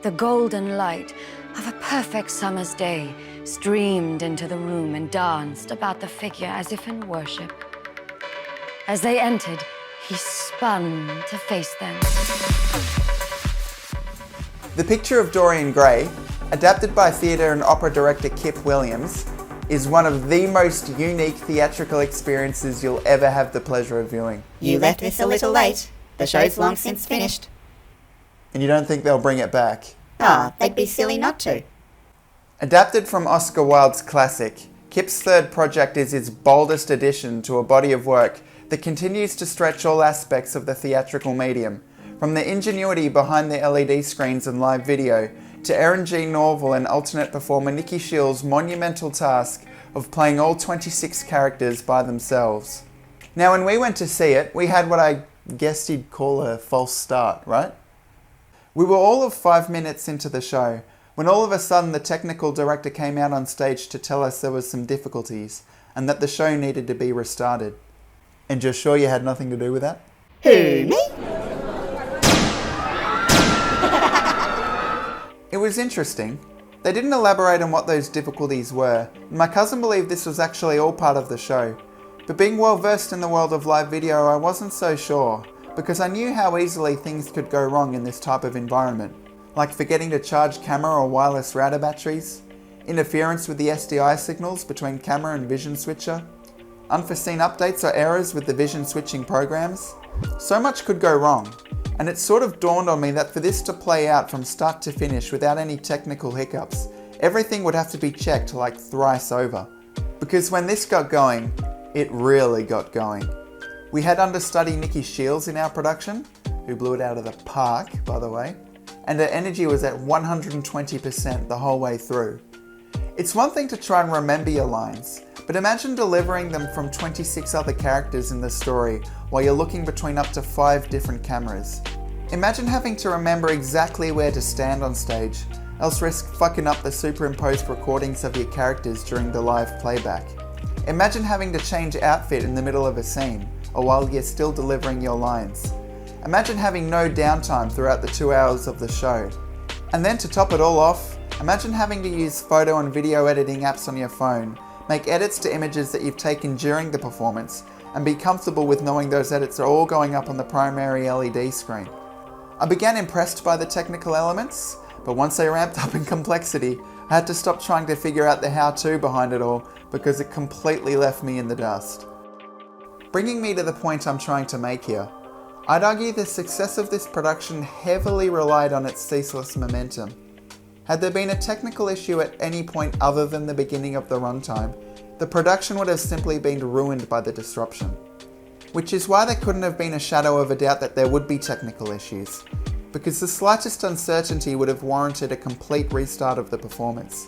The golden light of a perfect summer's day streamed into the room and danced about the figure as if in worship. As they entered, he spun to face them. The picture of Dorian Gray, adapted by theatre and opera director Kip Williams, is one of the most unique theatrical experiences you'll ever have the pleasure of viewing. You left this a little late. The show's long since finished. And you don't think they'll bring it back? They'd be silly not to. Adapted from Oscar Wilde's classic, Kip's third project is his boldest addition to a body of work that continues to stretch all aspects of the theatrical medium, from the ingenuity behind the LED screens and live video, to Erin G. Norville and alternate performer Nikki Shield's monumental task of playing all 26 characters by themselves. Now, when we went to see it, we had what I guess you'd call a false start, right? We were all of 5 minutes into the show, when all of a sudden the technical director came out on stage to tell us there was some difficulties, and that the show needed to be restarted. And you're sure you had nothing to do with that? Who, me? It was interesting. They didn't elaborate on what those difficulties were, and my cousin believed this was actually all part of the show. But being well versed in the world of live video, I wasn't so sure, because I knew how easily things could go wrong in this type of environment, like forgetting to charge camera or wireless router batteries, interference with the SDI signals between camera and vision switcher, unforeseen updates or errors with the vision switching programs. So much could go wrong, and it sort of dawned on me that for this to play out from start to finish without any technical hiccups, everything would have to be checked like thrice over. Because when this got going, it really got going. We had understudy Nikki Shields in our production, who blew it out of the park, by the way, and her energy was at 120% the whole way through. It's one thing to try and remember your lines, but imagine delivering them from 26 other characters in the story while you're looking between up to 5 different cameras. Imagine having to remember exactly where to stand on stage, else risk fucking up the superimposed recordings of your characters during the live playback. Imagine having to change outfit in the middle of a scene, or while you're still delivering your lines. Imagine having no downtime throughout the 2 hours of the show. And then to top it all off, imagine having to use photo and video editing apps on your phone, make edits to images that you've taken during the performance, and be comfortable with knowing those edits are all going up on the primary LED screen. I began impressed by the technical elements, but once they ramped up in complexity, I had to stop trying to figure out the how-to behind it all because it completely left me in the dust. Bringing me to the point I'm trying to make here, I'd argue the success of this production heavily relied on its ceaseless momentum. Had there been a technical issue at any point other than the beginning of the runtime, the production would have simply been ruined by the disruption. Which is why there couldn't have been a shadow of a doubt that there would be technical issues, because the slightest uncertainty would have warranted a complete restart of the performance.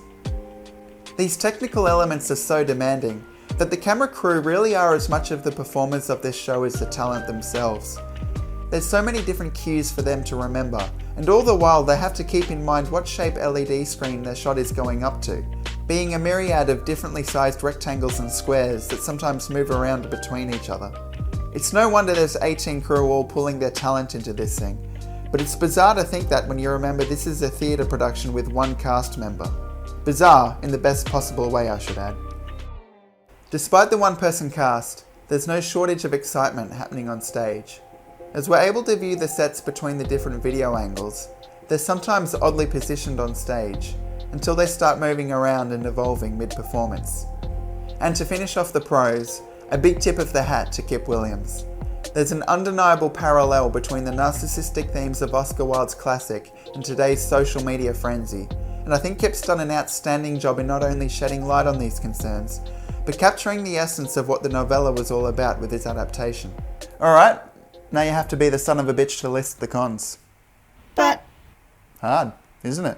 These technical elements are so demanding that the camera crew really are as much of the performers of this show as the talent themselves. There's so many different cues for them to remember, and all the while they have to keep in mind what shape LED screen their shot is going up to, being a myriad of differently sized rectangles and squares that sometimes move around between each other. It's no wonder there's 18 crew all pulling their talent into this thing, but it's bizarre to think that when you remember this is a theatre production with one cast member. Bizarre in the best possible way, I should add. Despite the one-person cast, there's no shortage of excitement happening on stage. As we're able to view the sets between the different video angles, they're sometimes oddly positioned on stage, until they start moving around and evolving mid-performance. And to finish off the pros, a big tip of the hat to Kip Williams. There's an undeniable parallel between the narcissistic themes of Oscar Wilde's classic and today's social media frenzy, and I think Kip's done an outstanding job in not only shedding light on these concerns, but capturing the essence of what the novella was all about with its adaptation. Alright, now you have to be the son of a bitch to list the cons. But... hard, isn't it?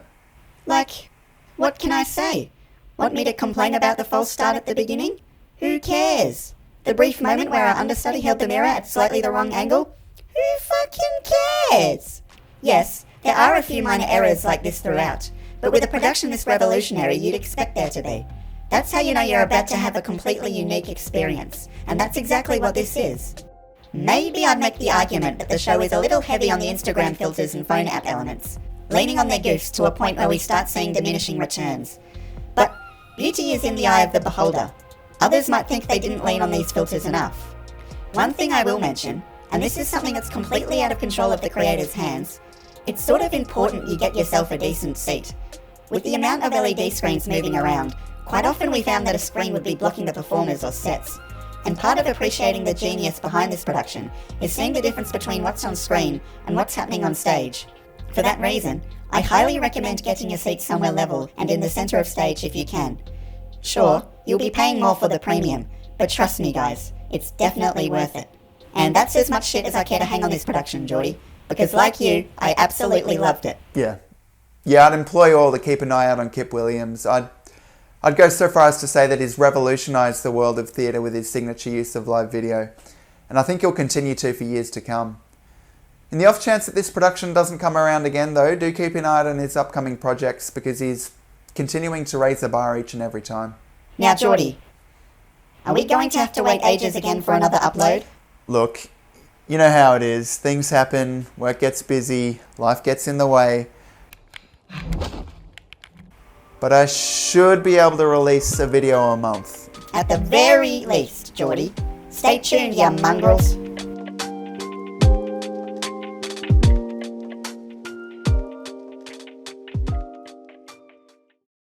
What can I say? Want me to complain about the false start at the beginning? Who cares? The brief moment where our understudy held the mirror at slightly the wrong angle? Who fucking cares? Yes, there are a few minor errors like this throughout, but with a production this revolutionary, you'd expect there to be. That's how you know you're about to have a completely unique experience, and that's exactly what this is. Maybe I'd make the argument that the show is a little heavy on the Instagram filters and phone app elements. leaning on their goofs to a point where we start seeing diminishing returns. But beauty is in the eye of the beholder. Others might think they didn't lean on these filters enough. One thing I will mention, and this is something that's completely out of control of the creator's hands, it's sort of important you get yourself a decent seat. With the amount of LED screens moving around, quite often we found that a screen would be blocking the performers or sets. And part of appreciating the genius behind this production is seeing the difference between what's on screen and what's happening on stage. For that reason, I highly recommend getting a seat somewhere level and in the centre of stage if you can. Sure, you'll be paying more for the premium, but trust me guys, it's definitely worth it. And that's as much shit as I care to hang on this production, Jordy, because like you, I absolutely loved it. Yeah, I'd implore you all to keep an eye out on Kip Williams. I'd go so far as to say that he's revolutionised the world of theatre with his signature use of live video, and I think he'll continue to for years to come. In the off chance that this production doesn't come around again though, do keep an eye out on his upcoming projects because he's continuing to raise the bar each and every time. Now Jordy, are we going to have to wait ages again for another upload? Look, you know how it is. Things happen, work gets busy, life gets in the way. But I should be able to release a video a month. At the very least, Jordy. Stay tuned, you mongrels.